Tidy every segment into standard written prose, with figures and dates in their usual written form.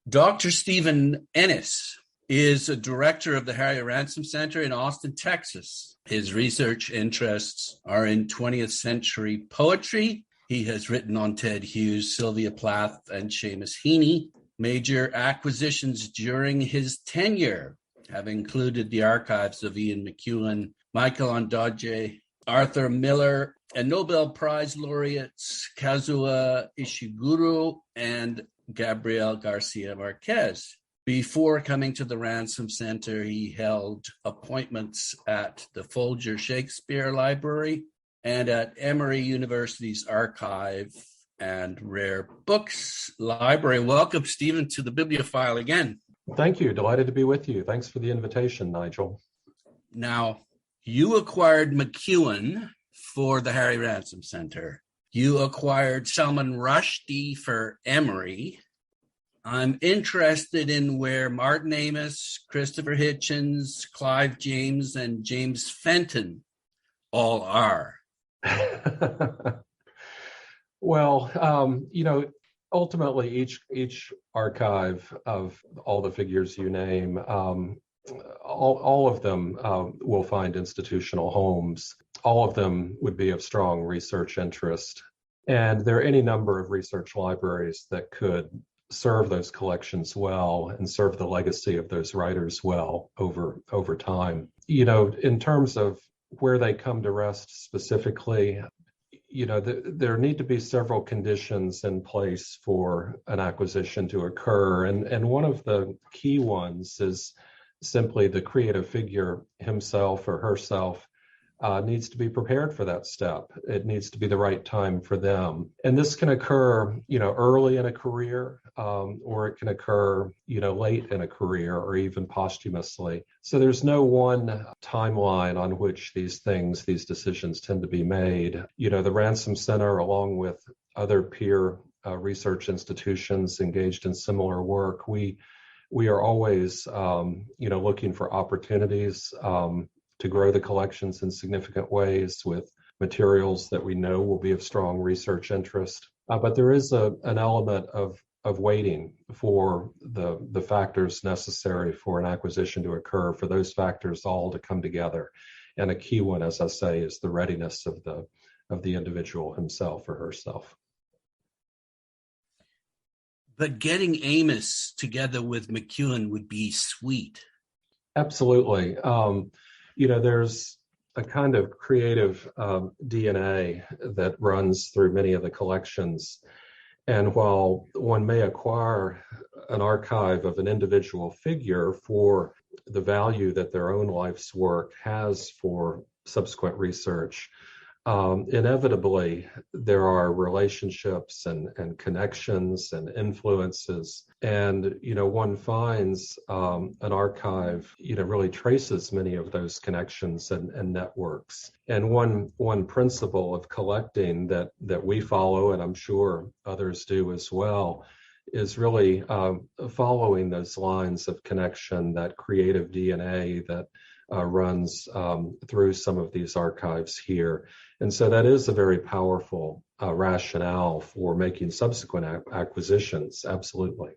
Dr. Stephen Enniss is a director of the Harry Ransom Center in Austin, Texas. His research interests are in 20th century poetry. He has written on Ted Hughes, Sylvia Plath, and Seamus Heaney. Major acquisitions during his tenure have included the archives of Ian McEwan, Michael Ondaatje, Arthur Miller, and Nobel Prize laureates Kazuo Ishiguro and Gabriel Garcia Marquez. Before coming to the Ransom Center, he held appointments at the Folger Shakespeare Library and at Emory University's Archive and Rare Books Library. Welcome, Stephen, to the Bibliophile again. Thank you. Delighted to be with you. Thanks for the invitation, Nigel. Now, you acquired McEwan for the Harry Ransom Center. You acquired Salman Rushdie for Emory. I'm interested in where Martin Amis, Christopher Hitchens, Clive James, and James Fenton all are. Well, ultimately, each archive of all the figures you name, all of them will find institutional homes. All of them would be of strong research interest. And there are any number of research libraries that could serve those collections well and serve the legacy of those writers well over time. In terms of where they come to rest specifically, there need to be several conditions in place for an acquisition to occur. And one of the key ones is simply the creative figure himself or herself needs to be prepared for that step. It needs to be the right time for them. And this can occur, early in a career, or it can occur, late in a career or even posthumously. So there's no one timeline on which these decisions tend to be made. The Ransom Center, along with other peer research institutions engaged in similar work, we are always, looking for opportunities to grow the collections in significant ways with materials that we know will be of strong research interest. But there is an element of waiting for the factors necessary for an acquisition to occur, for those factors all to come together. And a key one, as I say, is the readiness of the individual himself or herself. But getting Amos together with McEwan would be sweet. Absolutely. There's a kind of creative DNA that runs through many of the collections. And while one may acquire an archive of an individual figure for the value that their own life's work has for subsequent research, inevitably there are relationships and connections and influences. And, one finds an archive, really traces many of those connections and networks. And one principle of collecting that we follow, and I'm sure others do as well, is really following those lines of connection, that creative DNA that runs through some of these archives here. And so that is a very powerful rationale for making subsequent acquisitions, absolutely.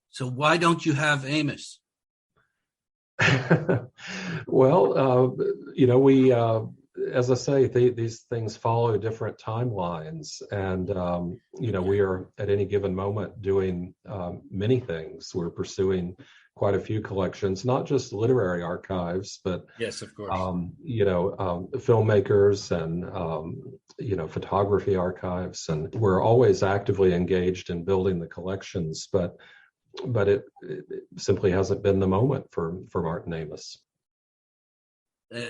So why don't you have Amos? Well, we, as I say, these things follow different timelines. And, we are at any given moment doing many things. We're pursuing quite a few collections, not just literary archives, but yes, of course, filmmakers and photography archives, and we're always actively engaged in building the collections. But it simply hasn't been the moment for Martin Amis.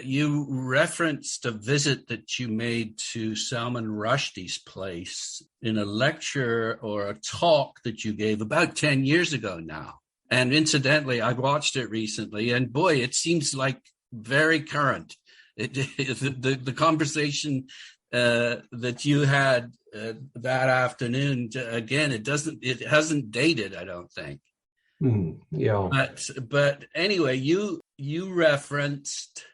You referenced a visit that you made to Salman Rushdie's place in a lecture or a talk that you gave about 10 years ago now. And incidentally, I watched it recently, and boy, it seems like very current. The conversation that you had that afternoon, again, it hasn't dated, I don't think. Yeah. But anyway, you referenced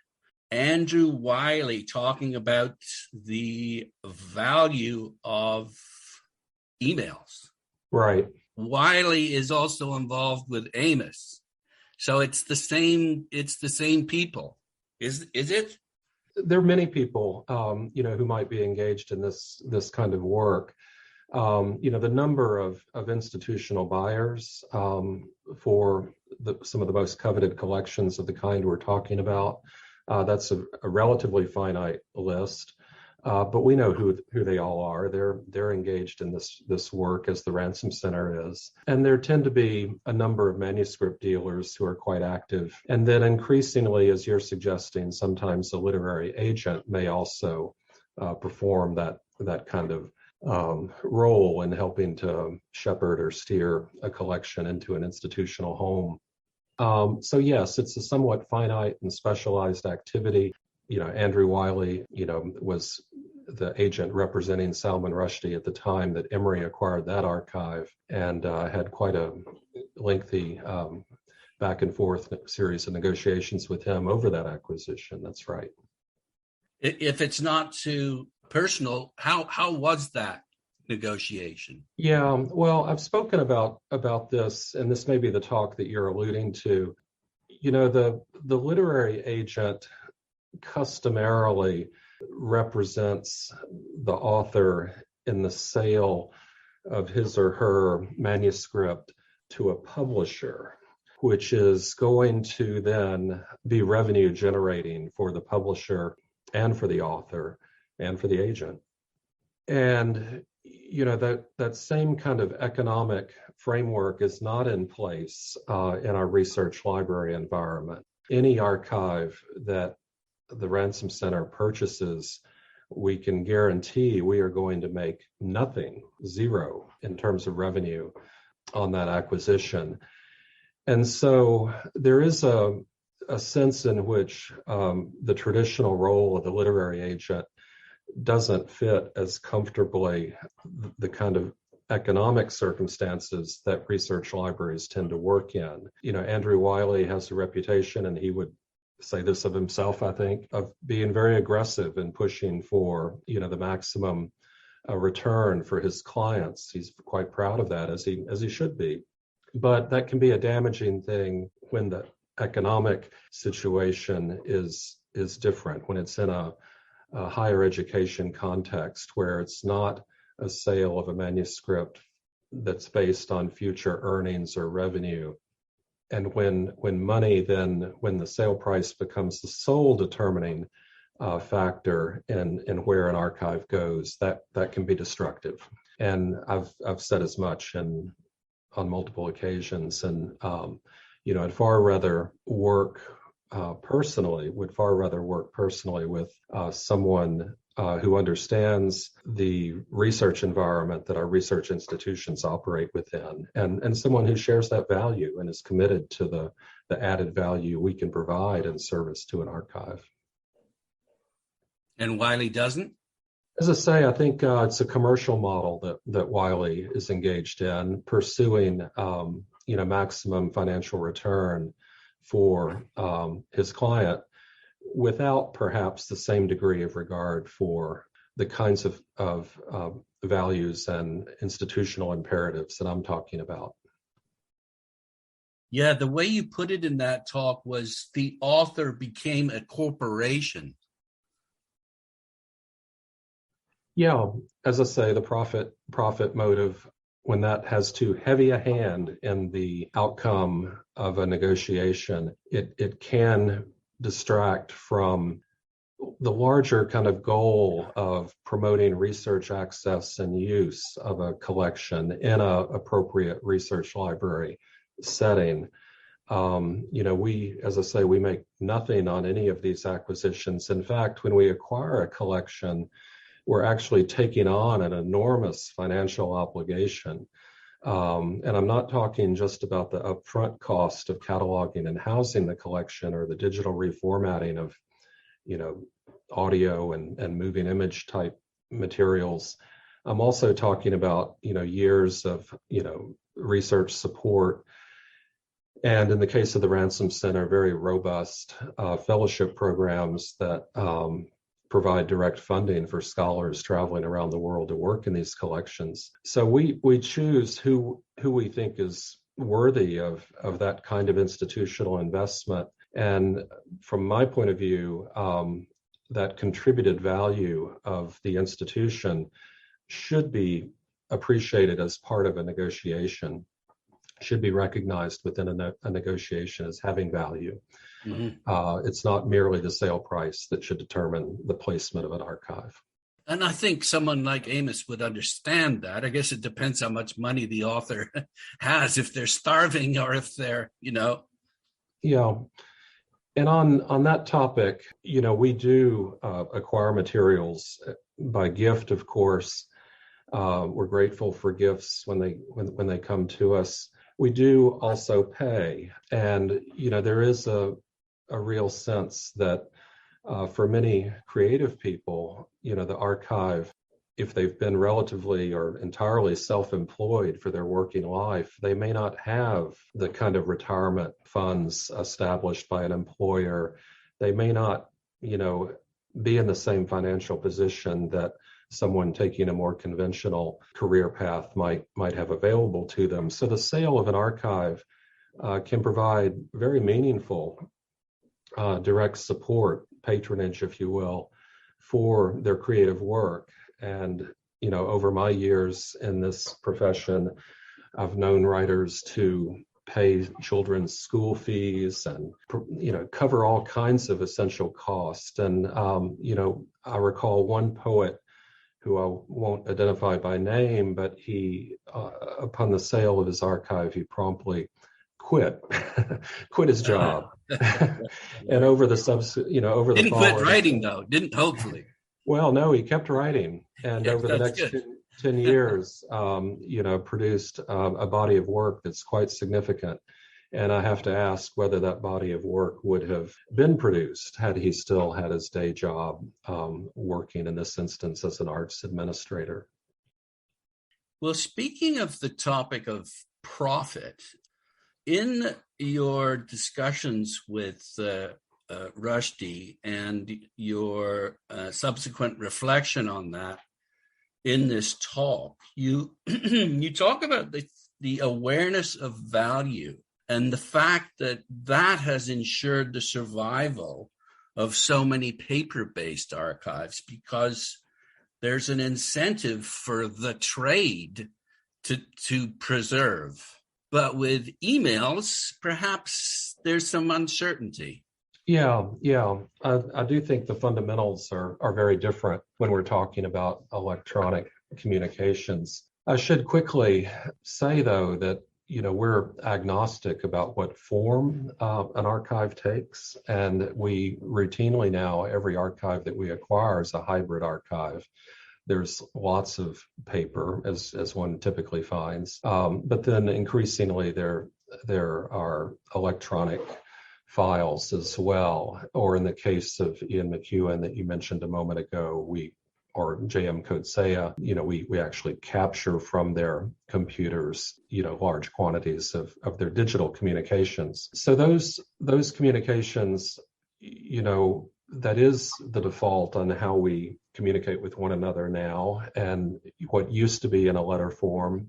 Andrew Wiley talking about the value of emails. Right. Wiley is also involved with Amos. So it's the same people. Is it? There are many people, who might be engaged in this kind of work. The number of institutional buyers for some of the most coveted collections of the kind we're talking about, that's a relatively finite list. But we know who they all are. They're engaged in this work, as the Ransom Center is. And there tend to be a number of manuscript dealers who are quite active. And then increasingly, as you're suggesting, sometimes a literary agent may also perform that kind of role in helping to shepherd or steer a collection into an institutional home. So yes, it's a somewhat finite and specialized activity. Andrew Wiley, was the agent representing Salman Rushdie at the time that Emory acquired that archive, and had quite a lengthy back and forth series of negotiations with him over that acquisition. That's right. If it's not too personal, how was that negotiation? Yeah, well, I've spoken about this, and this may be the talk that you're alluding to. The literary agent customarily represents the author in the sale of his or her manuscript to a publisher, which is going to then be revenue generating for the publisher and for the author and for the agent. And that same kind of economic framework is not in place in our research library environment. Any archive that the Ransom Center purchases, we can guarantee we are going to make nothing, zero, in terms of revenue on that acquisition. And so there is a sense in which the traditional role of the literary agent doesn't fit as comfortably the kind of economic circumstances that research libraries tend to work in. Andrew Wiley has a reputation, and he would say this of himself, I think, of being very aggressive in pushing for, the maximum return for his clients. He's quite proud of that, as he should be. But that can be a damaging thing when the economic situation is different, when it's in a higher education context where it's not a sale of a manuscript that's based on future earnings or revenue. And when money then, when the sale price becomes the sole determining factor in where an archive goes, that can be destructive. And I've said as much on multiple occasions. And I'd far rather work personally with someone who understands the research environment that our research institutions operate within, and someone who shares that value and is committed to the added value we can provide in service to an archive. And Wiley doesn't? As I say, I think it's a commercial model that Wiley is engaged in, pursuing maximum financial return for his client, without perhaps the same degree of regard for the kinds of values and institutional imperatives that I'm talking about. Yeah, the way you put it in that talk was the author became a corporation. Yeah, as I say, the profit motive, when that has too heavy a hand in the outcome of a negotiation, it can distract from the larger kind of goal of promoting research access and use of a collection in an appropriate research library setting. We make nothing on any of these acquisitions. In fact, when we acquire a collection, we're actually taking on an enormous financial obligation. And I'm not talking just about the upfront cost of cataloging and housing the collection, or the digital reformatting of, audio and moving image type materials. I'm also talking about, years of, research support. And in the case of the Ransom Center, very robust fellowship programs that provide direct funding for scholars traveling around the world to work in these collections. So we choose who we think is worthy of that kind of institutional investment. And from my point of view, that contributed value of the institution should be appreciated as part of a negotiation, should be recognized within a negotiation as having value. Mm-hmm. It's not merely the sale price that should determine the placement of an archive. And I think someone like Enniss would understand that. I guess it depends how much money the author has, if they're starving or if they're, Yeah. And on that topic, we do acquire materials by gift, of course. We're grateful for gifts when they come to us. We do also pay, and there is a real sense that for many creative people, the archive, if they've been relatively or entirely self-employed for their working life, they may not have the kind of retirement funds established by an employer. They may not, be in the same financial position that someone taking a more conventional career path might have available to them. So the sale of an archive can provide very meaningful direct support, patronage, if you will, for their creative work. And, over my years in this profession, I've known writers to pay children's school fees and, cover all kinds of essential costs. And, I recall one poet who I won't identify by name, but he, upon the sale of his archive, he promptly quit his job. And over the didn't quit writing though, didn't hopefully. Well, no, he kept writing, and over the next 10 years, produced a body of work that's quite significant. And I have to ask whether that body of work would have been produced had he still had his day job working, in this instance, as an arts administrator. Well, speaking of the topic of profit, in your discussions with Rushdie and your subsequent reflection on that in this talk, you you talk about the awareness of value and the fact that has ensured the survival of so many paper-based archives, because there's an incentive for the trade to preserve. But with emails, perhaps there's some uncertainty. Yeah. I do think the fundamentals are very different when we're talking about electronic communications. I should quickly say, though, that we're agnostic about what form an archive takes, and we routinely now, every archive that we acquire is a hybrid archive. There's lots of paper, as one typically finds, but then increasingly there are electronic files as well. Or in the case of Ian McEwan that you mentioned a moment ago, or J.M. Coetzee, we actually capture from their computers, large quantities of their digital communications. So those communications, that is the default on how we communicate with one another now. And what used to be in a letter form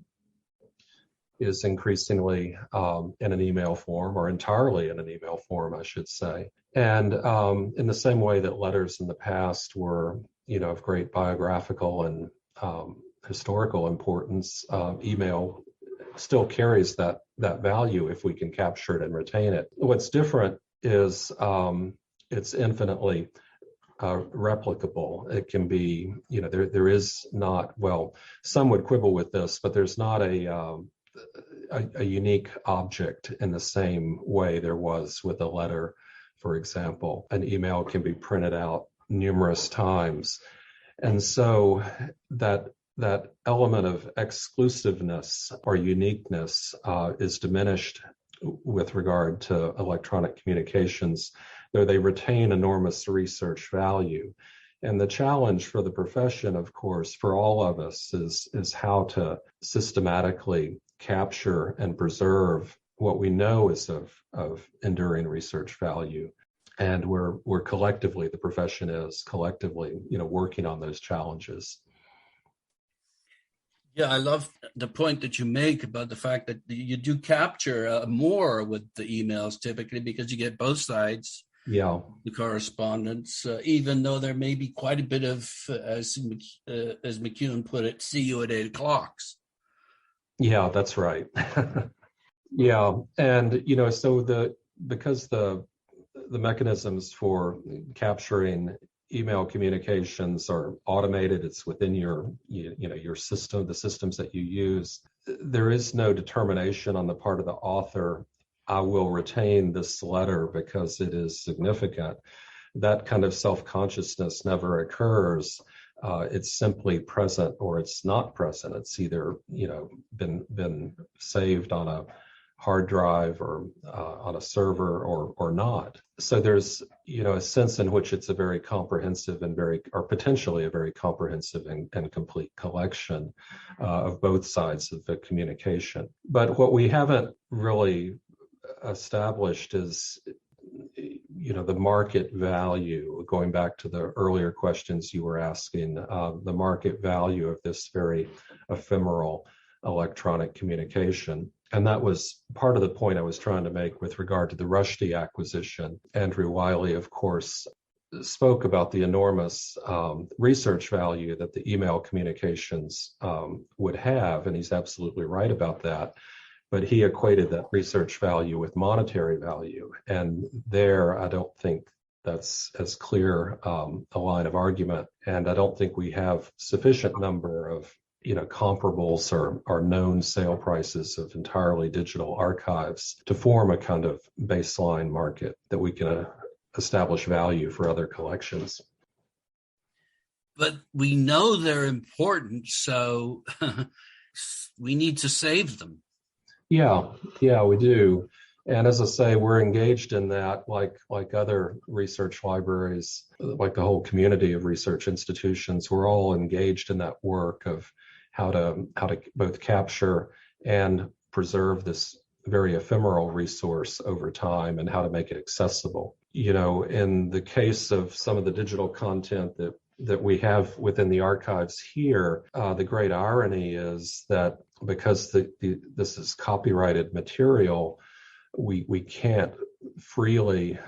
is increasingly in an email form, or entirely in an email form, I should say. And in the same way that letters in the past were, of great biographical and historical importance, email still carries that value if we can capture it and retain it. What's different is it's infinitely replicable. It can be, there is not, well, some would quibble with this, but there's not a unique object in the same way there was with a letter, for example. An email can be printed out numerous times. And so that element of exclusiveness or uniqueness is diminished with regard to electronic communications, though they retain enormous research value. And the challenge for the profession, of course, for all of us is how to systematically capture and preserve what we know is of enduring research value. And we're collectively, the profession is collectively, working on those challenges. Yeah, I love the point that you make about the fact that you do capture more with the emails typically because you get both sides. Yeah. The correspondence, even though there may be quite a bit of, as McEwen put it, see you at 8 o'clock. Yeah, that's right. Yeah, and so because the mechanisms for capturing email communications are automated, it's within your system, the systems that you use. There is no determination on the part of the author, I will retain this letter because it is significant. That kind of self-consciousness never occurs. It's simply present or it's not present. It's either been saved on a hard drive or on a server or not. So there's a sense in which it's a very comprehensive and or potentially a very comprehensive and complete collection of both sides of the communication. But what we haven't really established is the market value, going back to the earlier questions you were asking, the market value of this very ephemeral electronic communication. And that was part of the point I was trying to make with regard to the Rushdie acquisition. Andrew Wiley, of course, spoke about the enormous research value that the email communications would have, and he's absolutely right about that. But he equated that research value with monetary value. And there, I don't think that's as clear a line of argument. And I don't think we have sufficient number of comparables or known sale prices of entirely digital archives to form a kind of baseline market that we can establish value for other collections. But we know they're important, so we need to save them. Yeah, we do. And as I say, we're engaged in that like other research libraries, like the whole community of research institutions. We're all engaged in that work of how to both capture and preserve this very ephemeral resource over time and how to make it accessible. In the case of some of the digital content that we have within the archives here, the great irony is that because this is copyrighted material, we can't freely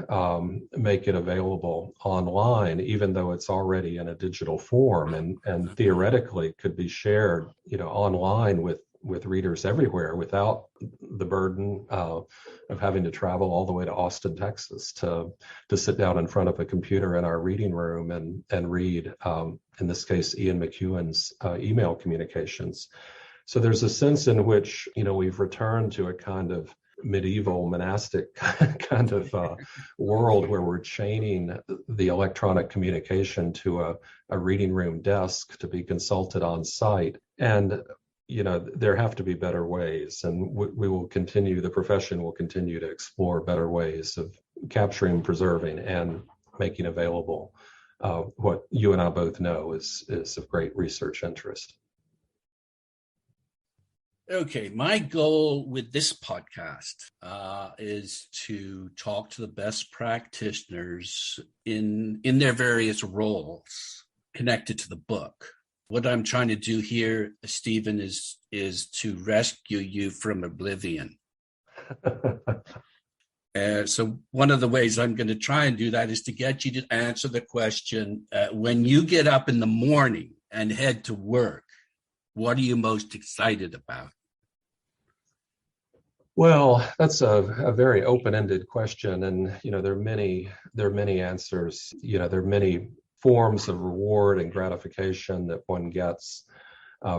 make it available online, even though it's already in a digital form and theoretically could be shared, online with readers everywhere without the burden of having to travel all the way to Austin, Texas to sit down in front of a computer in our reading room and read, in this case, Ian McEwen's email communications. So there's a sense in which, we've returned to a kind of medieval monastic kind of world where we're chaining the electronic communication to a reading room desk to be consulted on site. And there have to be better ways, and we will continue, the profession will continue to explore better ways of capturing, preserving, and making available what you and I both know is of great research interest. Okay, my goal with this podcast is to talk to the best practitioners in their various roles connected to the book. What I'm trying to do here, Stephen, is to rescue you from oblivion. So one of the ways I'm going to try and do that is to get you to answer the question, when you get up in the morning and head to work, what are you most excited about? Well, that's a very open-ended question, and there are many answers. There are many forms of reward and gratification that one gets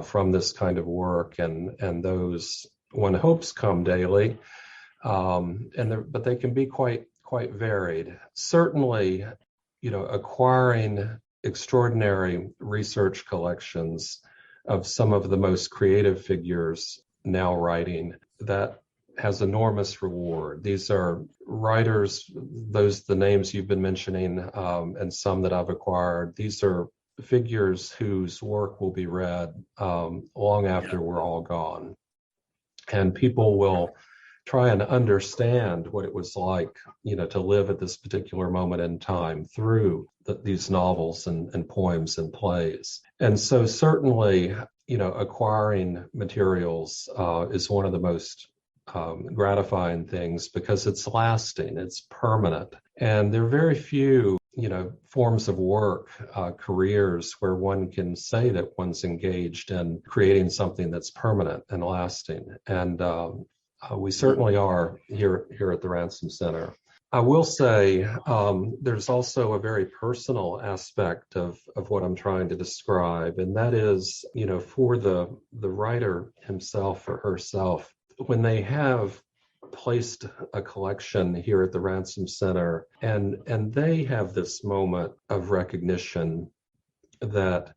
from this kind of work, and those one hopes come daily, but they can be quite varied. Certainly, acquiring extraordinary research collections of some of the most creative figures now writing, that has enormous reward. These are writers, the names you've been mentioning, and some that I've acquired. These are figures whose work will be read long after we're all gone. And people will try and understand what it was like, to live at this particular moment in time through these novels and poems and plays. And so certainly, acquiring materials is one of the most gratifying things because it's lasting, it's permanent. And there are very few, forms of work, careers where one can say that one's engaged in creating something that's permanent and lasting. And we certainly are here at the Ransom Center. I will say there's also a very personal aspect of what I'm trying to describe, and that is, for the writer himself or herself, when they have placed a collection here at the Ransom Center and they have this moment of recognition that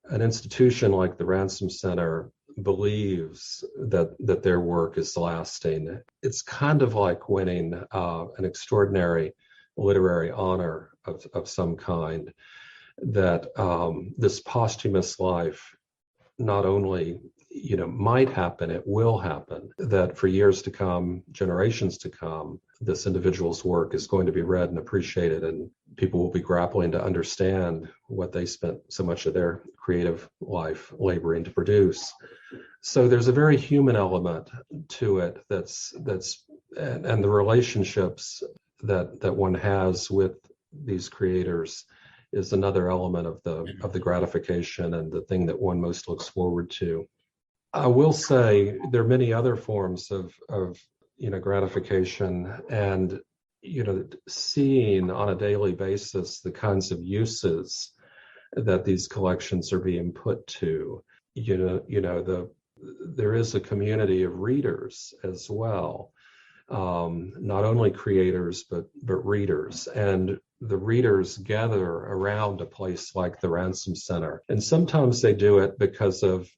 an institution like the Ransom Center believes that their work is lasting. It's kind of like winning an extraordinary literary honor of some kind, that this posthumous life not only might happen, it will happen, that for years to come, generations to come, this individual's work is going to be read and appreciated, and people will be grappling to understand what they spent so much of their creative life laboring to produce. So there's a very human element to it and the relationships that one has with these creators is another element of the gratification and the thing that one most looks forward to. I will say there are many other forms of gratification, and seeing on a daily basis the kinds of uses that these collections are being put to. There is a community of readers as well, not only creators but readers, and the readers gather around a place like the Ransom Center, and sometimes they do it because of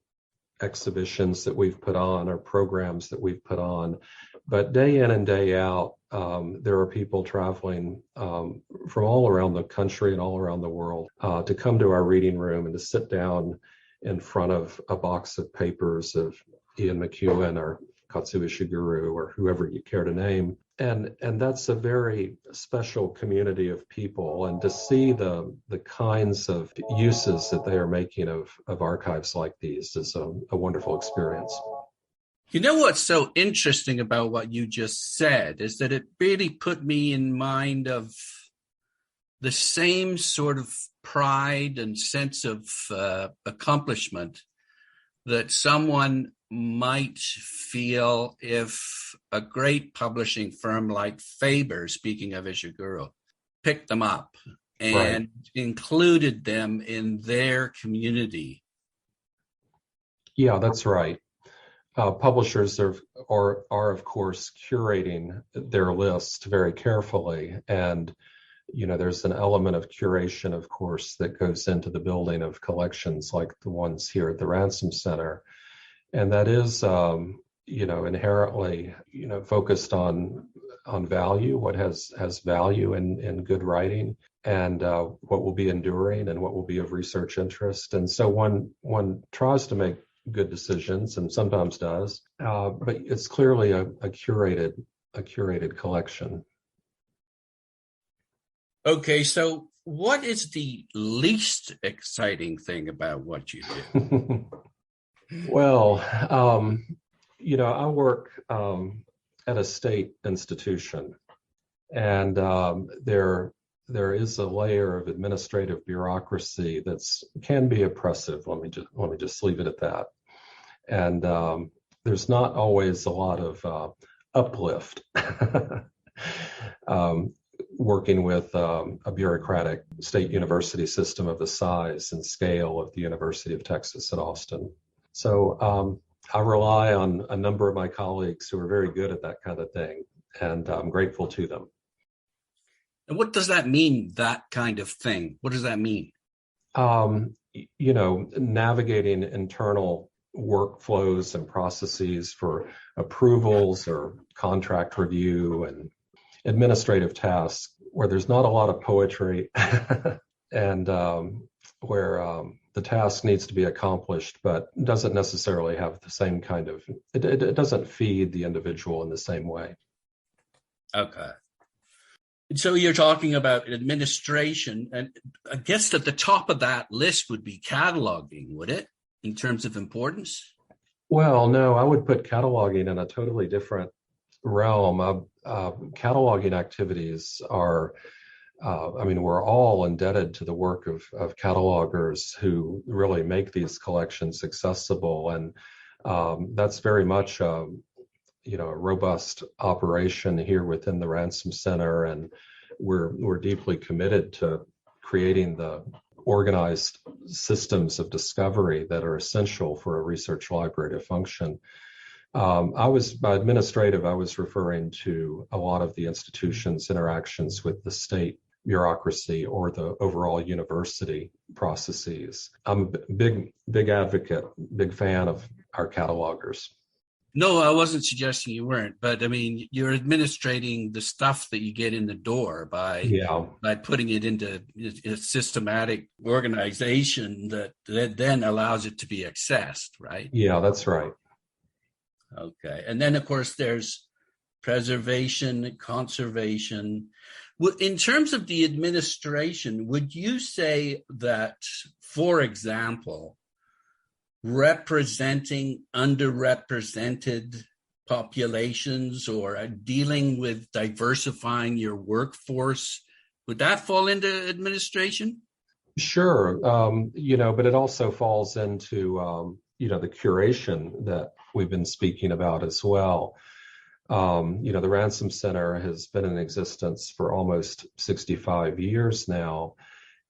exhibitions that we've put on or programs that we've put on, but day in and day out, there are people traveling from all around the country and all around the world to come to our reading room and to sit down in front of a box of papers of Ian McEwan or Katsuo Ishiguro or whoever you care to name. And that's a very special community of people. And to see the kinds of uses that they are making of archives like these is a wonderful experience. You know what's so interesting about what you just said is that it really put me in mind of the same sort of pride and sense of accomplishment that someone might feel if a great publishing firm like Faber, speaking of Ishiguro, picked them up and included them in their community. Yeah, that's right. Publishers are of course curating their list very carefully, and there's an element of curation, of course, that goes into the building of collections like the ones here at the Ransom Center, and that is inherently focused on value, what has value in good writing, and what will be enduring and what will be of research interest. And so one tries to make good decisions and sometimes does, but it's clearly a curated collection. Okay, so what is the least exciting thing about what you do? Well, I work at a state institution, and there is a layer of administrative bureaucracy that can be oppressive. Let me just leave it at that. And there's not always a lot of uplift working with a bureaucratic state university system of the size and scale of the University of Texas at Austin. So I rely on a number of my colleagues who are very good at that kind of thing, and I'm grateful to them. And what does that mean, that kind of thing? What does that mean? Navigating internal workflows and processes for approvals or contract review and administrative tasks where there's not a lot of poetry and where the task needs to be accomplished, but doesn't necessarily have the same kind of, it doesn't feed the individual in the same way. Okay. So you're talking about administration, and I guess at the top of that list would be cataloging, would it, in terms of importance? Well, no, I would put cataloging in a totally different realm. Cataloging activities are, we're all indebted to the work of catalogers who really make these collections accessible. And that's very much a robust operation here within the Ransom Center. And we're deeply committed to creating the organized systems of discovery that are essential for a research library to function. By administrative, I was referring to a lot of the institution's interactions with the state bureaucracy or the overall university processes. I'm a big advocate, big fan of our catalogers. No, I wasn't suggesting you weren't, but I mean, you're administrating the stuff that you get in the door by putting it into a systematic organization that then allows it to be accessed, right? Yeah, that's right. Okay. And then, of course, there's preservation, conservation. In terms of the administration, would you say that, for example, representing underrepresented populations or dealing with diversifying your workforce, would that fall into administration? Sure. But it also falls into, the curation that we've been speaking about as well. The Ransom Center has been in existence for almost 65 years now,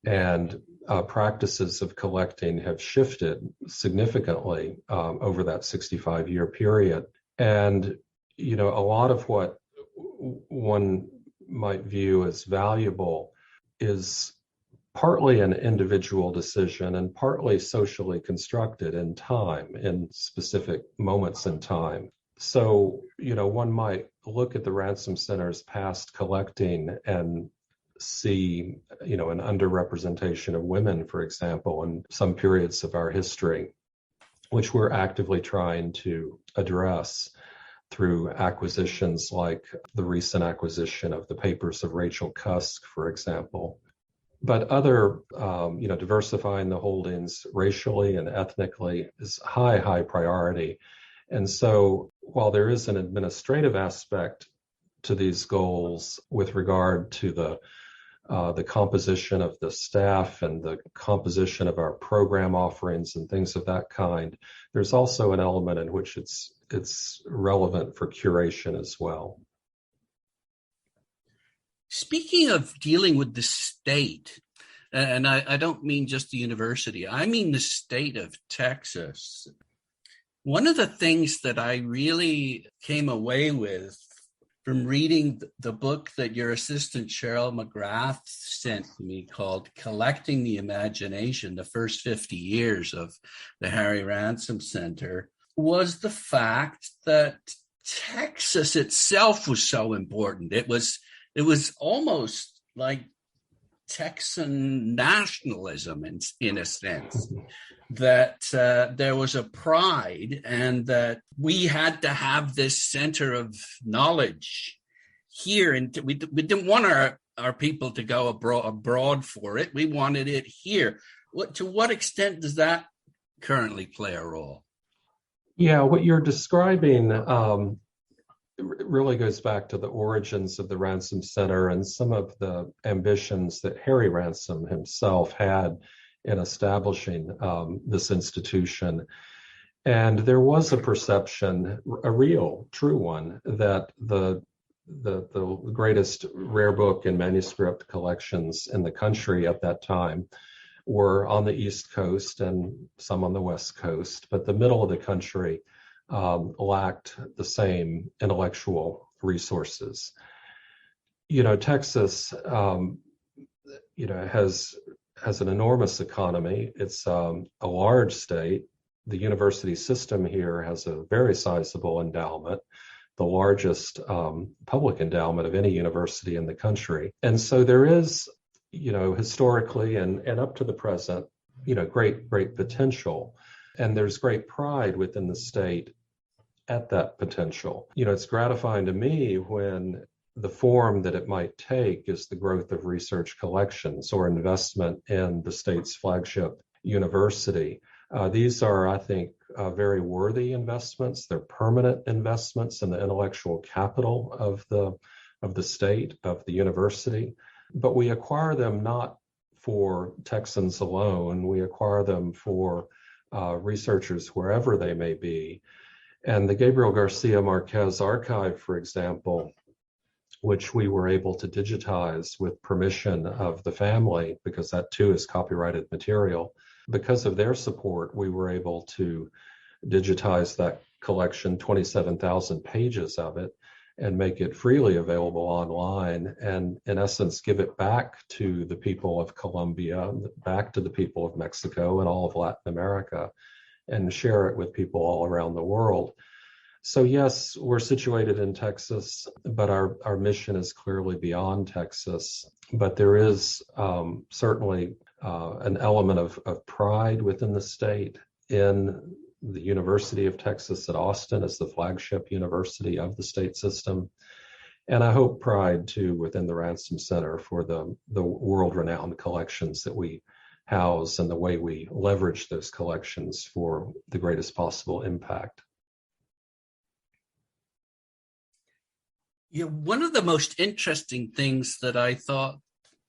and practices of collecting have shifted significantly over that 65-year period. And, a lot of what one might view as valuable is partly an individual decision and partly socially constructed in time, in specific moments in time. So, one might look at the Ransom Center's past collecting and see, an underrepresentation of women, for example, in some periods of our history, which we're actively trying to address through acquisitions like the recent acquisition of the papers of Rachel Cusk, for example. But other, diversifying the holdings racially and ethnically is high priority. And so while there is an administrative aspect to these goals with regard to the composition of the staff and the composition of our program offerings and things of that kind, there's also an element in which it's relevant for curation as well. Speaking of dealing with the state, and I don't mean just the university, I mean the state of Texas. One of the things that I really came away with from reading the book that your assistant Cheryl McGrath sent to me called Collecting the Imagination, the First 50 Years of the Harry Ransom Center, was the fact that Texas itself was so important. It was almost like Texan nationalism in a sense, that there was a pride and that we had to have this center of knowledge here. And we didn't want our people to go abroad for it. We wanted it here. To what extent does that currently play a role? Yeah, what you're describing really goes back to the origins of the Ransom Center and some of the ambitions that Harry Ransom himself had in establishing this institution. And there was a perception, a real, true one, that the greatest rare book and manuscript collections in the country at that time were on the East Coast and some on the West Coast, but the middle of the country lacked the same intellectual resources. Texas, has an enormous economy. It's a large state. The university system here has a very sizable endowment, the largest public endowment of any university in the country. And so there is, historically and up to the present, great potential. And there's great pride within the state at that potential. It's gratifying to me when the form that it might take is the growth of research collections or investment in the state's flagship university. These are, I think, very worthy investments. They're permanent investments in the intellectual capital of the state, of the university. But we acquire them not for Texans alone. We acquire them for researchers wherever they may be. And the Gabriel Garcia Marquez archive, for example, which we were able to digitize with permission of the family, because that too is copyrighted material. Because of their support, we were able to digitize that collection, 27,000 pages of it, and make it freely available online, and in essence give it back to the people of Colombia, back to the people of Mexico and all of Latin America, and share it with people all around the world. So yes, we're situated in Texas, but our mission is clearly beyond Texas. But there is certainly an element of pride within the state in the University of Texas at Austin as the flagship university of the state system. And I hope pride too within the Ransom Center for the world-renowned collections that we house and the way we leverage those collections for the greatest possible impact. Yeah, one of the most interesting things that I thought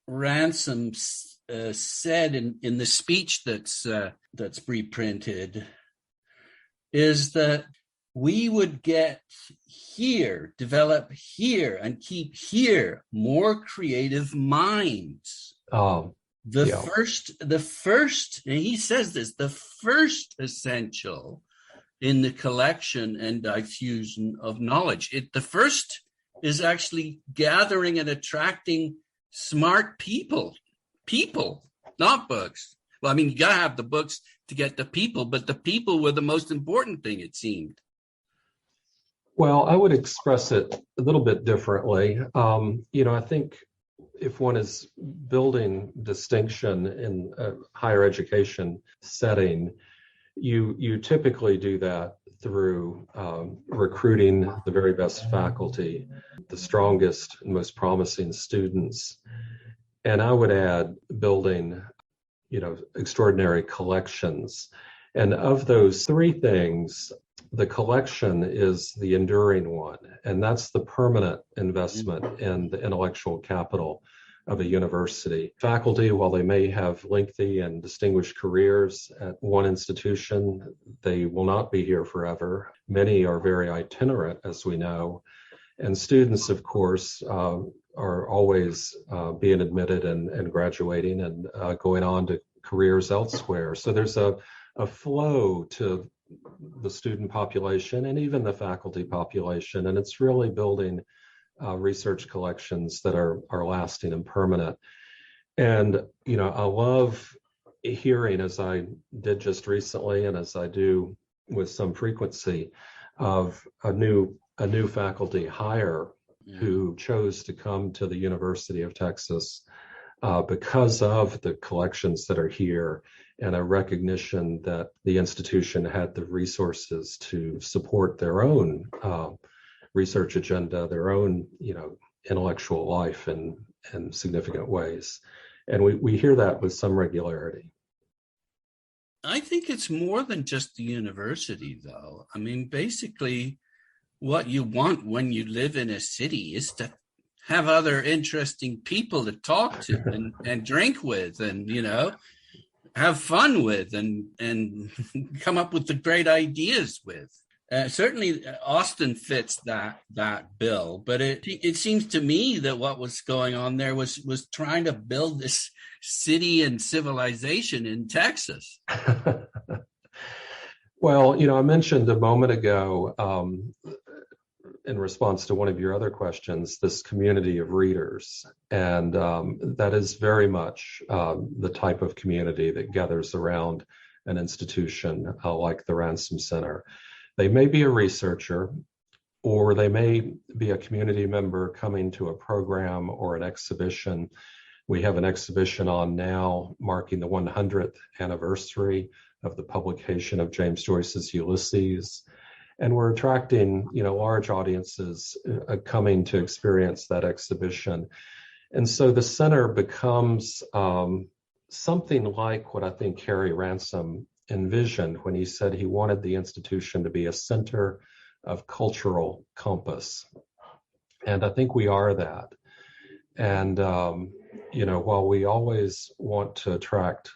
Ransom said in the speech that's reprinted is that we would develop here, and keep here more creative minds. The first, and he says this, the first essential in the collection and diffusion of knowledge. The first is actually gathering and attracting smart people, not books. Well, I mean, you got to have the books to get the people, but the people were the most important thing, it seemed. Well, I would express it a little bit differently. I think if one is building distinction in a higher education setting, you typically do that through recruiting the very best faculty, the strongest and most promising students. And I would add building, extraordinary collections. And of those three things, the collection is the enduring one, and that's the permanent investment in the intellectual capital of a university. Faculty, while they may have lengthy and distinguished careers at one institution, they will not be here forever. Many are very itinerant, as we know. And students, of course, are always being admitted and graduating and going on to careers elsewhere. So there's a flow to the student population and even the faculty population. And it's really building research collections that are lasting and permanent. And, I love hearing, as I did just recently, and as I do with some frequency, of a new faculty hire who chose to come to the University of Texas because of the collections that are here, and a recognition that the institution had the resources to support their own research agenda, their own, intellectual life in significant ways. And we hear that with some regularity. I think it's more than just the university, though. I mean, basically, what you want when you live in a city is to have other interesting people to talk to and drink with, and, have fun with, and come up with the great ideas with. Certainly, Austin fits that bill, but it seems to me that what was going on there was trying to build this city and civilization in Texas. Well, I mentioned a moment ago, in response to one of your other questions, this community of readers. And that is very much the type of community that gathers around an institution like the Ransom Center. They may be a researcher, or they may be a community member coming to a program or an exhibition We have an exhibition on now marking the 100th anniversary of the publication of James Joyce's Ulysses. And we're attracting, large audiences coming to experience that exhibition. And so the center becomes something like what I think Harry Ransom envisioned when he said he wanted the institution to be a center of cultural compass. And I think we are that. And, while we always want to attract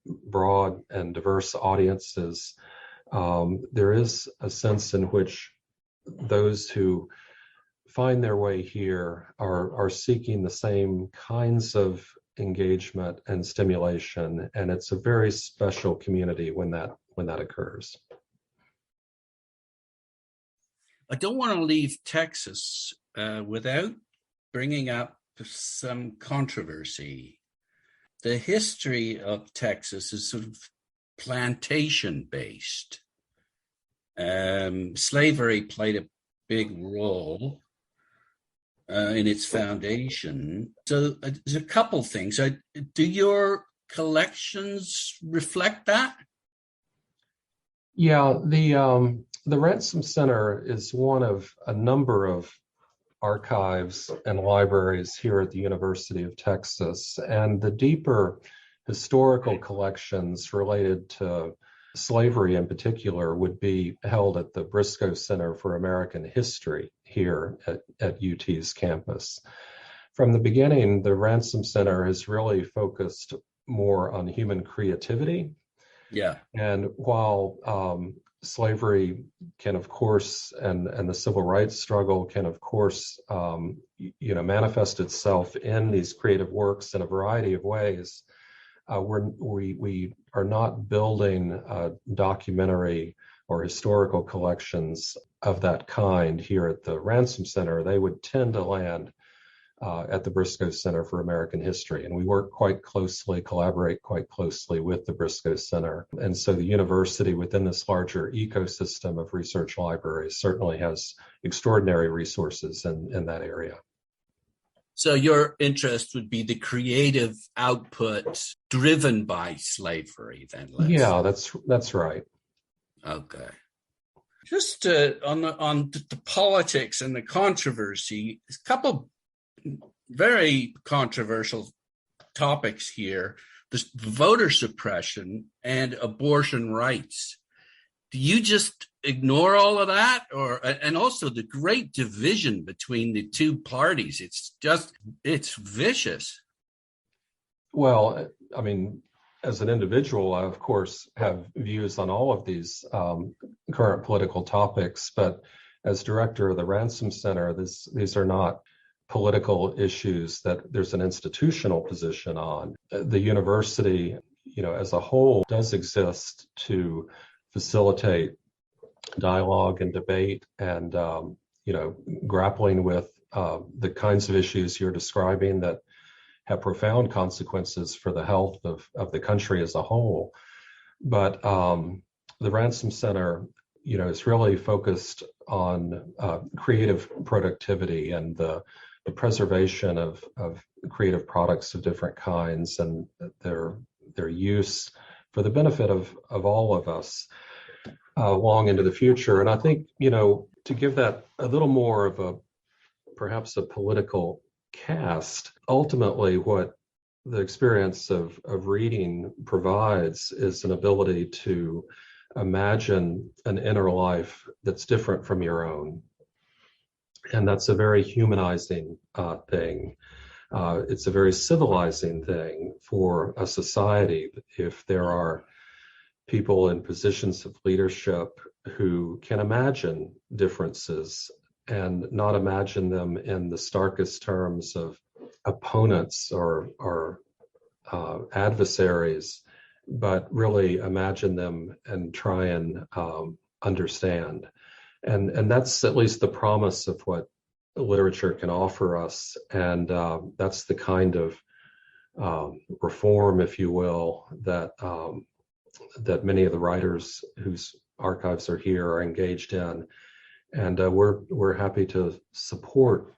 broad and diverse audiences, there is a sense in which those who find their way here are seeking the same kinds of engagement and stimulation, and it's a very special community when that occurs. I don't want to leave Texas without bringing up some controversy. The history of Texas is sort of plantation-based. Slavery played a big role in its foundation. So there's a couple things. Do your collections reflect that? Yeah, the Ransom Center is one of a number of archives and libraries here at the University of Texas, and the deeper historical collections related to slavery in particular would be held at the Briscoe Center for American History here at UT's campus. From the beginning, the Ransom Center has really focused more on human creativity. Yeah. And while slavery can, of course, and the civil rights struggle can, of course, manifest itself in these creative works in a variety of ways, we are not building documentary or historical collections of that kind here at the Ransom Center. They would tend to land at the Briscoe Center for American History. And we collaborate quite closely with the Briscoe Center. And so the university within this larger ecosystem of research libraries certainly has extraordinary resources in that area. So your interest would be the creative output driven by slavery, then? Les? Yeah, that's right. Okay. Just on the politics and the controversy, a couple very controversial topics here: this voter suppression and abortion rights. Do you just ignore all of that, and also the great division between the two parties? It's vicious. Well, I mean, as an individual, I of course have views on all of these current political topics, but as director of the Ransom Center, these are not political issues that there's an institutional position on. The university, as a whole, does exist to facilitate dialogue and debate and, grappling with the kinds of issues you're describing that have profound consequences for the health of the country as a whole. But the Ransom Center, is really focused on creative productivity and the preservation of creative products of different kinds and their use for the benefit of all of us long into the future. And I think, to give that a little more of perhaps a political cast, ultimately what the experience of reading provides is an ability to imagine an inner life that's different from your own. And that's a very humanizing thing. It's a very civilizing thing for a society if there are people in positions of leadership who can imagine differences and not imagine them in the starkest terms of opponents or adversaries, but really imagine them and try and understand. And that's at least the promise of what literature can offer us. And that's the kind of reform, if you will, that many of the writers whose archives are here are engaged in. And we're happy to support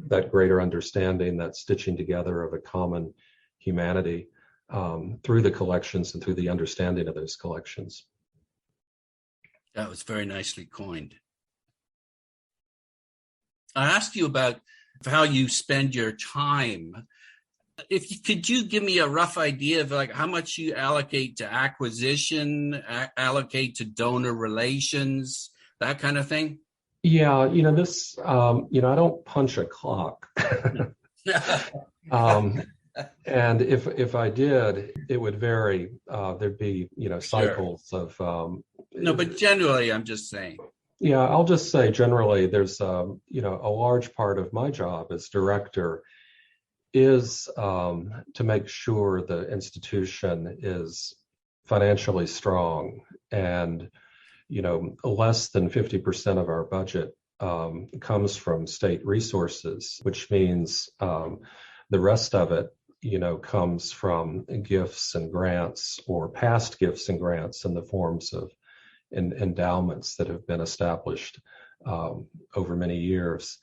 that greater understanding, that stitching together of a common humanity through the collections and through the understanding of those collections. That was very nicely coined. I asked you about how you spend your time. Could you give me a rough idea of like how much you allocate to acquisition, allocate to donor relations, that kind of thing? Yeah, this, I don't punch a clock. And if I did, it would vary. There'd be, cycles of. No, but generally, I'm just saying. Yeah, I'll just say generally, there's, a large part of my job as director is to make sure the institution is financially strong, and less than 50% of our budget comes from state resources, which means the rest of it comes from gifts and grants, or past gifts and grants in the forms of endowments that have been established over many years.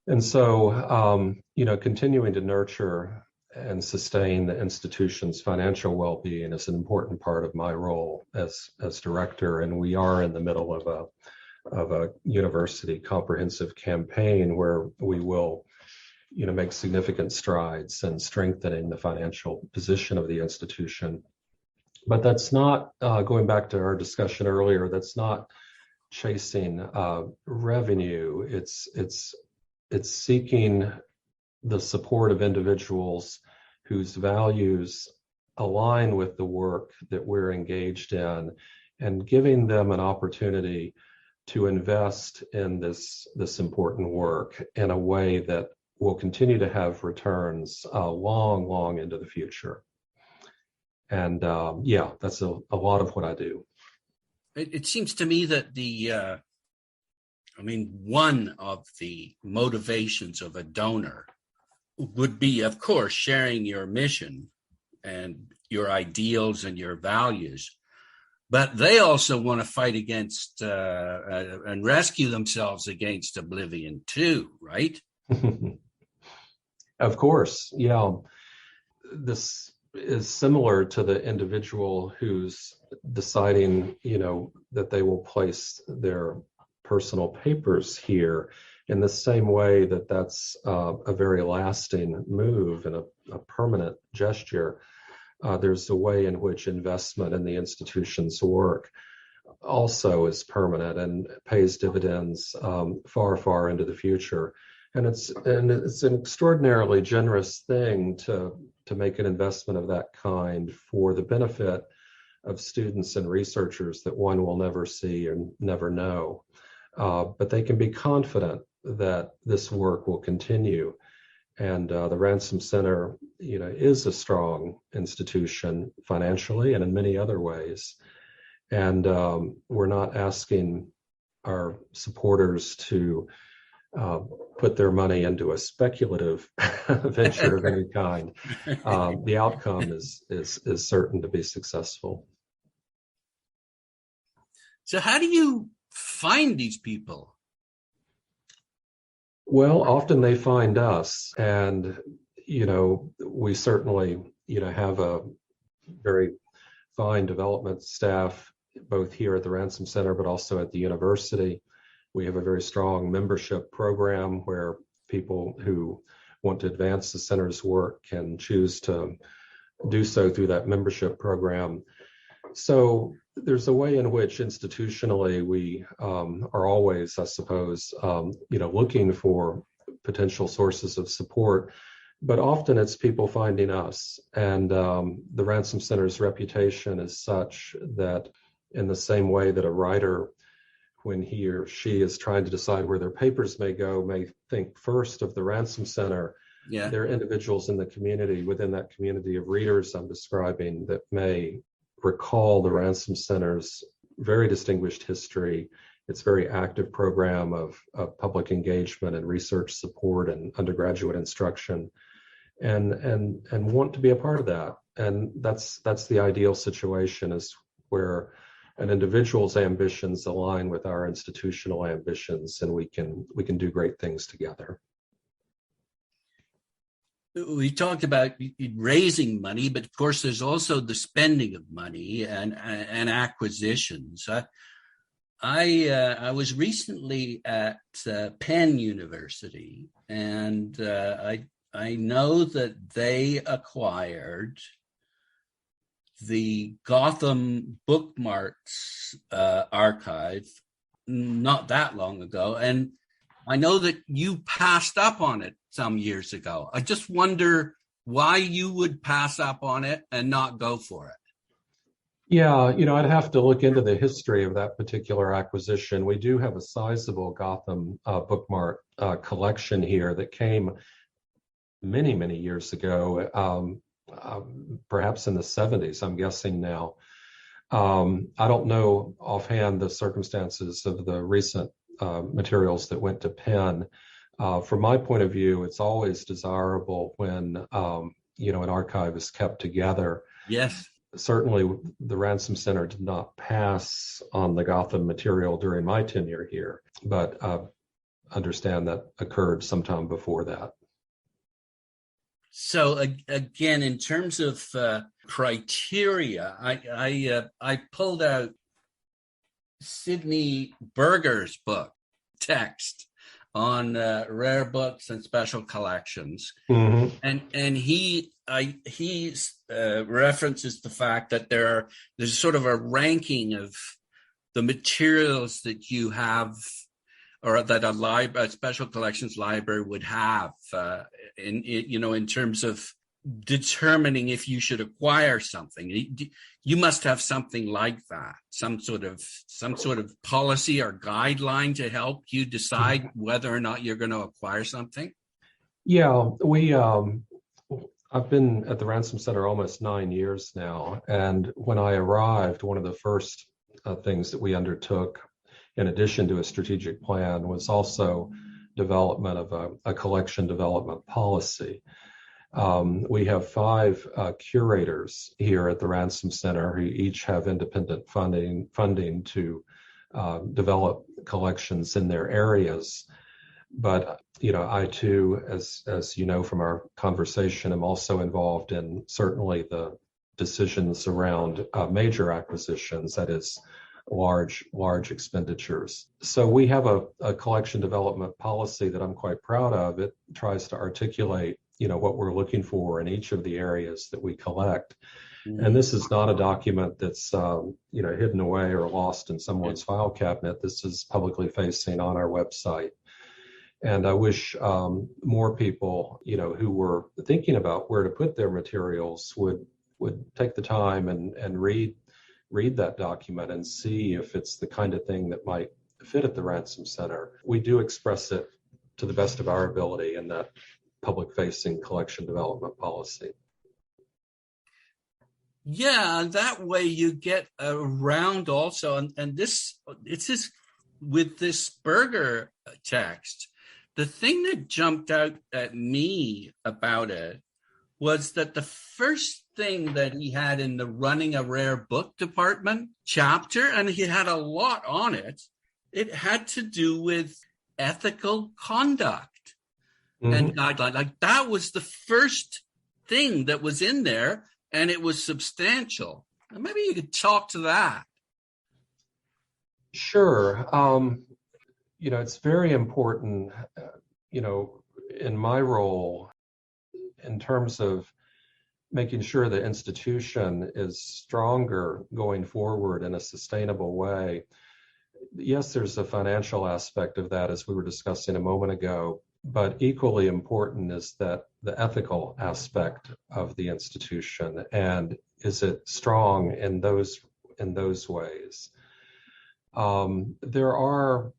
And so, continuing to nurture and sustain the institution's financial well-being is an important part of my role as director. And we are in the middle of a university comprehensive campaign where we will, make significant strides in strengthening the financial position of the institution. But that's not, going back to our discussion earlier, that's not chasing revenue. It's seeking the support of individuals whose values align with the work that we're engaged in, and giving them an opportunity to invest in this important work in a way that will continue to have returns long into the future. And that's a lot of what I do. It seems to me that one of the motivations of a donor would be, of course, sharing your mission and your ideals and your values. But they also want to fight against and rescue themselves against oblivion too, right? Of course, yeah. This is similar to the individual who's deciding, that they will place their personal papers here, in the same way that that's a very lasting move and a permanent gesture. There's a way in which investment in the institution's work also is permanent and pays dividends far into the future. And it's an extraordinarily generous thing to make an investment of that kind for the benefit of students and researchers that one will never see and never know. But they can be confident that this work will continue. And the Ransom Center, is a strong institution financially and in many other ways. And we're not asking our supporters to put their money into a speculative venture of any kind. The outcome is certain to be successful. So how do you find these people? Well, often they find us, and we certainly have a very fine development staff, both here at the Ransom Center but also at the university. We have a very strong membership program where people who want to advance the center's work can choose to do so through that membership program. So there's a way in which institutionally we are always, I suppose, looking for potential sources of support, but often it's people finding us. And the Ransom Center's reputation is such that, in the same way that a writer, when he or she is trying to decide where their papers may go, may think first of the Ransom Center, there are individuals in the community, within that community of readers I'm describing, that may recall the Ransom Center's very distinguished history, its very active program of public engagement and research support and undergraduate instruction, and want to be a part of that. And that's the ideal situation, is where an individual's ambitions align with our institutional ambitions, and we can do great things together. we talked about raising money, but of course, there's also the spending of money and acquisitions. I was recently at Penn University, and I know that they acquired the Gotham Bookmarks archive not that long ago, and I know that you passed up on it some years ago. I just wonder why you would pass up on it and not go for it. Yeah, I'd have to look into the history of that particular acquisition. We do have a sizable Gotham bookmark collection here that came many, many years ago, perhaps in the 70s, I'm guessing now. I don't know offhand the circumstances of the recent materials that went to Penn. From my point of view, it's always desirable when, an archive is kept together. Yes. Certainly, the Ransom Center did not pass on the Gotham material during my tenure here, but understand that occurred sometime before that. So again, in terms of criteria, I pulled out Sidney Berger's book, Text, on rare books and special collections, and he references the fact that there's sort of a ranking of the materials that you have, or that a special collections library would have, in terms of determining if you should acquire something. You must have something like that, some sort of policy or guideline to help you decide whether or not you're going to acquire something. Yeah, I've been at the Ransom Center almost 9 years now, and when I arrived, one of the first things that we undertook, in addition to a strategic plan, was also development of a collection development policy. We have 5 curators here at the Ransom Center who each have independent funding to develop collections in their areas. But I too, as you know from our conversation, am also involved in certainly the decisions around major acquisitions, that is, large expenditures. So we have a collection development policy that I'm quite proud of. It tries to articulate what we're looking for in each of the areas that we collect. And this is not a document that's hidden away or lost in someone's file cabinet. This is publicly facing on our website. And I wish more people, who were thinking about where to put their materials would take the time and read that document and see if it's the kind of thing that might fit at the Ransom Center. We do express it to the best of our ability in that public-facing collection development policy. Yeah, that way you get around also, and this with this Berger text. The thing that jumped out at me about it was that the first thing that he had in the running a rare book department chapter, and he had a lot on it, it had to do with ethical conduct and guidelines. Like, that was the first thing that was in there, and it was substantial. Maybe you could talk to that. Sure. It's very important, in my role, in terms of making sure the institution is stronger going forward in a sustainable way. Yes, there's a financial aspect of that, as we were discussing a moment ago, but equally important is that the ethical aspect of the institution, and is it strong in those ways? There are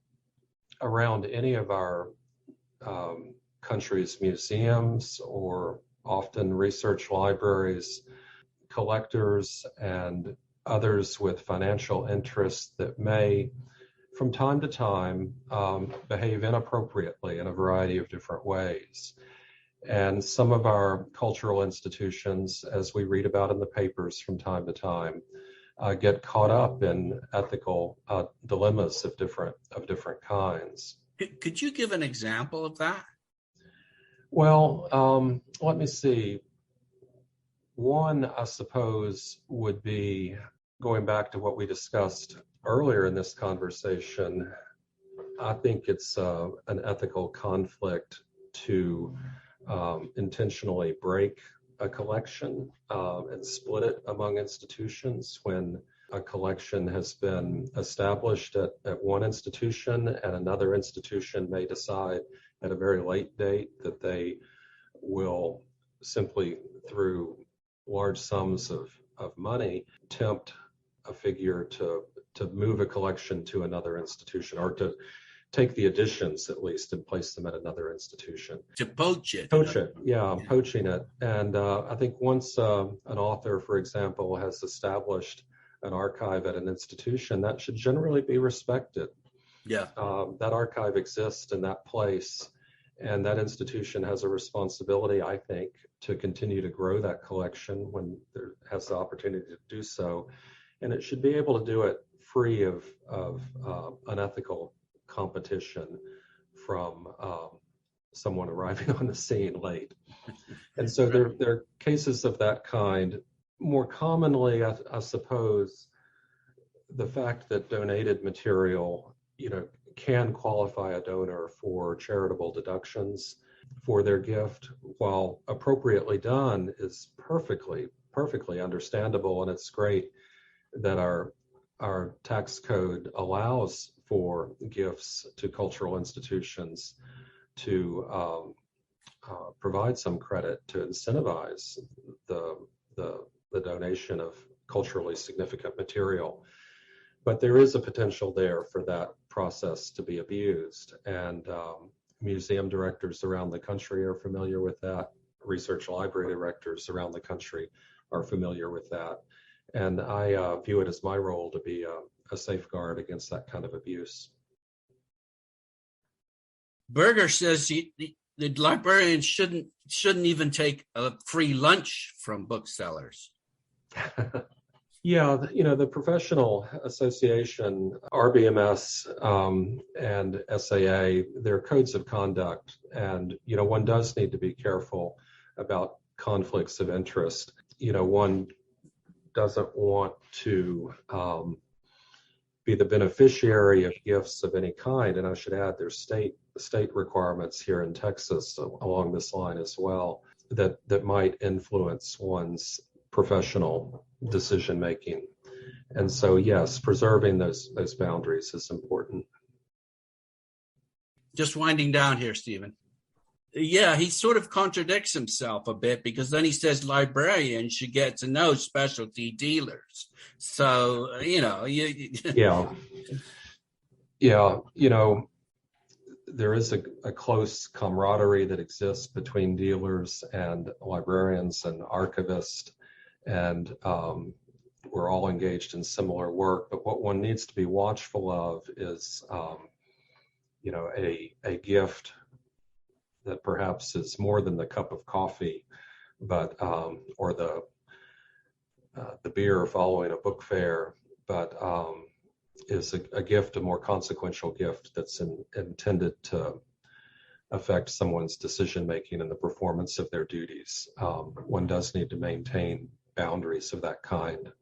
around any of our country's museums, or often research libraries, collectors and others with financial interests that may, from time to time, behave inappropriately in a variety of different ways. And some of our cultural institutions, as we read about in the papers from time to time, get caught up in ethical dilemmas of different kinds. Could you give an example of that? Well, let me see. One, I suppose, would be going back to what we discussed earlier in this conversation. I think it's an ethical conflict to intentionally break a collection and split it among institutions when a collection has been established at one institution and another institution may decide at a very late date that they will simply, through large sums of money, tempt a figure to move a collection to another institution, or to take the additions at least and place them at another institution. To poach it. Poach it, yeah, poaching it. And I think once an author, for example, has established an archive at an institution, that should generally be respected. Yeah. That archive exists in that place, and that institution has a responsibility, I think, to continue to grow that collection when there has the opportunity to do so. And it should be able to do it free of unethical competition from someone arriving on the scene late. And so there are cases of that kind. More commonly, I suppose, the fact that donated material, can qualify a donor for charitable deductions for their gift, while appropriately done, is perfectly understandable, and it's great that our tax code allows for gifts to cultural institutions to provide some credit to incentivize the donation of culturally significant material. But there is a potential there for that process to be abused, and museum directors around the country are familiar with that. Research library directors around the country are familiar with that. And I view it as my role to be a safeguard against that kind of abuse. Berger says the librarians shouldn't even take a free lunch from booksellers. Yeah, the professional association, RBMS and SAA, their codes of conduct, and one does need to be careful about conflicts of interest. One doesn't want to be the beneficiary of gifts of any kind, and I should add there's state requirements here in Texas along this line as well that might influence one's professional decision making. And so, yes, preserving those boundaries is important. Just winding down here, Stephen. Yeah, he sort of contradicts himself a bit, because then he says librarians should get to know specialty dealers. So, Yeah, there is a close camaraderie that exists between dealers and librarians and archivists, and we're all engaged in similar work. But what one needs to be watchful of is, a gift that perhaps is more than the cup of coffee, but or the beer following a book fair, but is a gift, a more consequential gift that's intended to affect someone's decision making and the performance of their duties. One does need to maintain boundaries of that kind.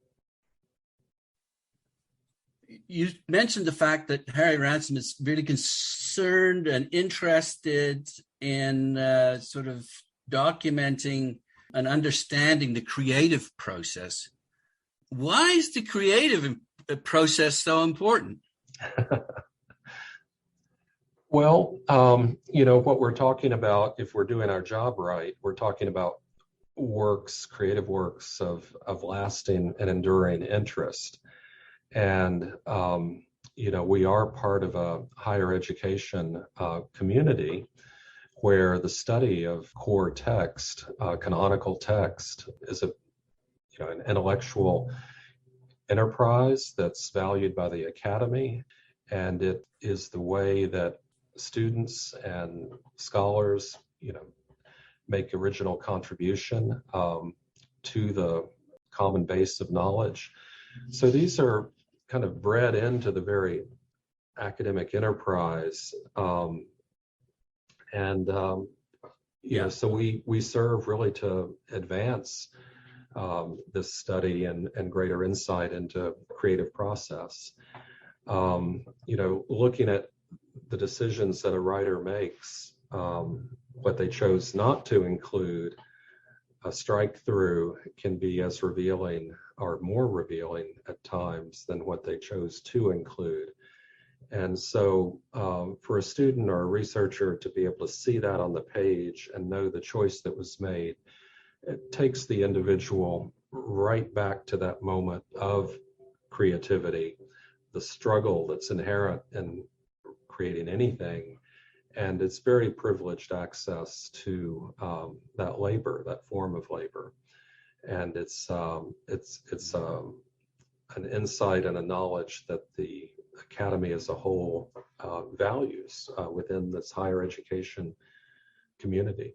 You mentioned the fact that Harry Ransom is really concerned and interested in sort of documenting and understanding the creative process. Why is the creative process so important? Well, what we're talking about, if we're doing our job right, we're talking about creative works of lasting and enduring interest. And, we are part of a higher education community where the study of core text, canonical text, is an intellectual enterprise that's valued by the academy. And it is the way that students and scholars, make original contribution to the common base of knowledge. So these are kind of bred into the very academic enterprise. So we serve really to advance this study and greater insight into creative process. Looking at the decisions that a writer makes, what they chose not to include, a strike through can be as revealing or more revealing at times than what they chose to include. And so for a student or a researcher to be able to see that on the page and know the choice that was made, it takes the individual right back to that moment of creativity, the struggle that's inherent in creating anything. And it's very privileged access to that labor, that form of labor. And it's an insight and a knowledge that the Academy as a whole values within this higher education community.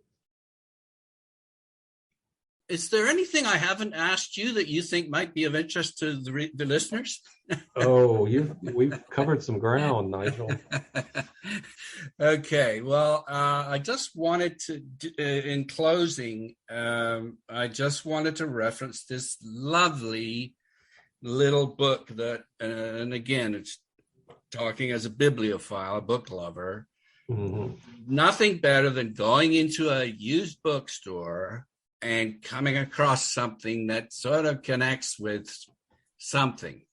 Is there anything I haven't asked you that you think might be of interest to the listeners? Oh, we've covered some ground, Nigel. Okay, well, I just wanted to, in closing, I just wanted to reference this lovely little book that, and again, it's talking as a bibliophile, a book lover. Mm-hmm. Nothing better than going into a used bookstore and coming across something that sort of connects with something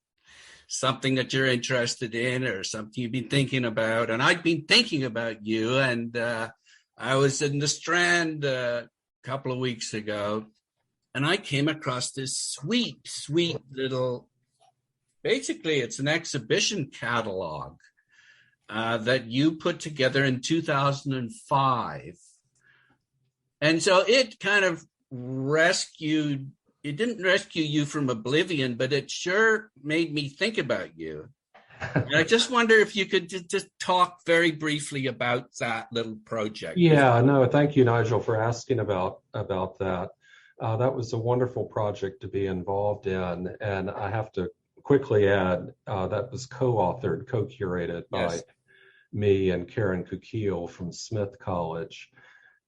that you're interested in or something you've been thinking about. And I'd been thinking about you, and I was in the Strand a couple of weeks ago, and I came across this sweet little, basically it's an exhibition catalog that you put together in 2005. And so it kind of it didn't rescue you from oblivion, but it sure made me think about you. And I just wonder if you could just talk very briefly about that little project. Yeah, no, thank you, Nigel, for asking about that. That was a wonderful project to be involved in. And I have to quickly add, that was co-authored, co-curated by me and Karen Kukil from Smith College.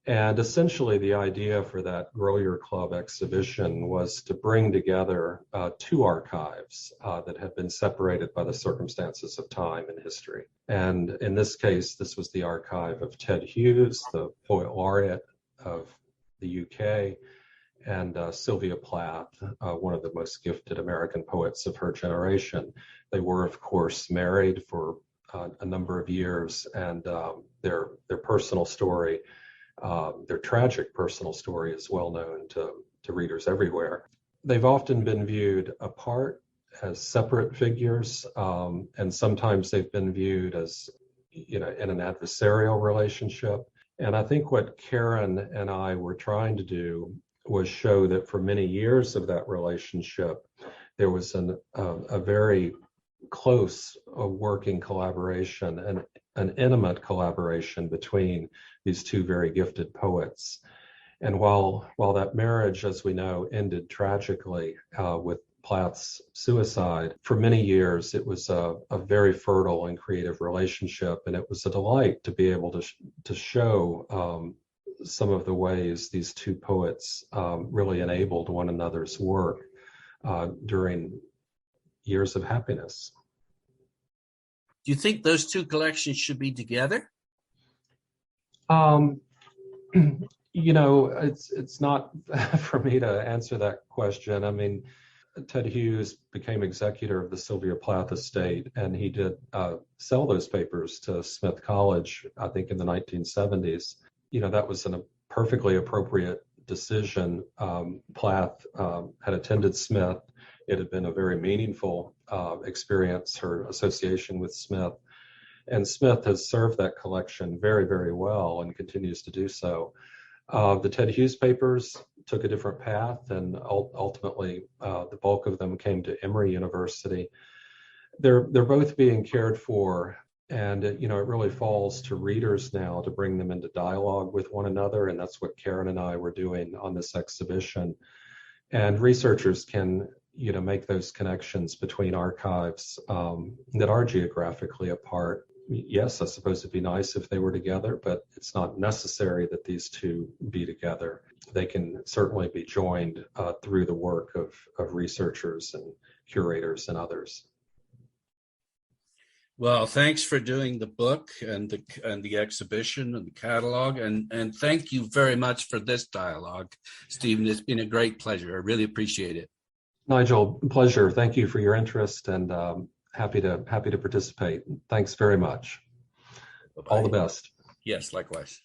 And essentially the idea for that Grow Your Club exhibition was to bring together two archives that have been separated by the circumstances of time and history. And in this case, this was the archive of Ted Hughes, the poet laureate of the UK, and Sylvia Plath, one of the most gifted American poets of her generation. They were, of course, married for a number of years, and their personal story, their tragic personal story, is well known to readers everywhere. They've often been viewed apart as separate figures, and sometimes they've been viewed as, in an adversarial relationship. And I think what Karen and I were trying to do was show that for many years of that relationship, there was a very close working collaboration and an intimate collaboration between these two very gifted poets. And while that marriage, as we know, ended tragically with Plath's suicide, for many years it was a very fertile and creative relationship, and it was a delight to be able to show some of the ways these two poets really enabled one another's work during years of happiness. Do you think those two collections should be together? It's not for me to answer that question. I mean, Ted Hughes became executor of the Sylvia Plath estate, and he did sell those papers to Smith College, I think in the 1970s. That was a perfectly appropriate decision. Plath had attended Smith. It had been a very meaningful experience, her association with Smith. And Smith has served that collection very, very well and continues to do so. The Ted Hughes papers took a different path, and ultimately the bulk of them came to Emory University. They're both being cared for, and it really falls to readers now to bring them into dialogue with one another, and that's what Karen and I were doing on this exhibition. And researchers can make those connections between archives that are geographically apart. yes, I suppose it'd be nice if they were together, but it's not necessary that these two be together. They can certainly be joined through the work of researchers and curators and others. Well, thanks for doing the book and the exhibition and the catalog, and thank you very much for this dialogue, Stephen. It's been a great pleasure. I really appreciate it. Nigel, pleasure. Thank you for your interest, and happy to participate. Thanks very much. Bye-bye. All the best. Yes, likewise.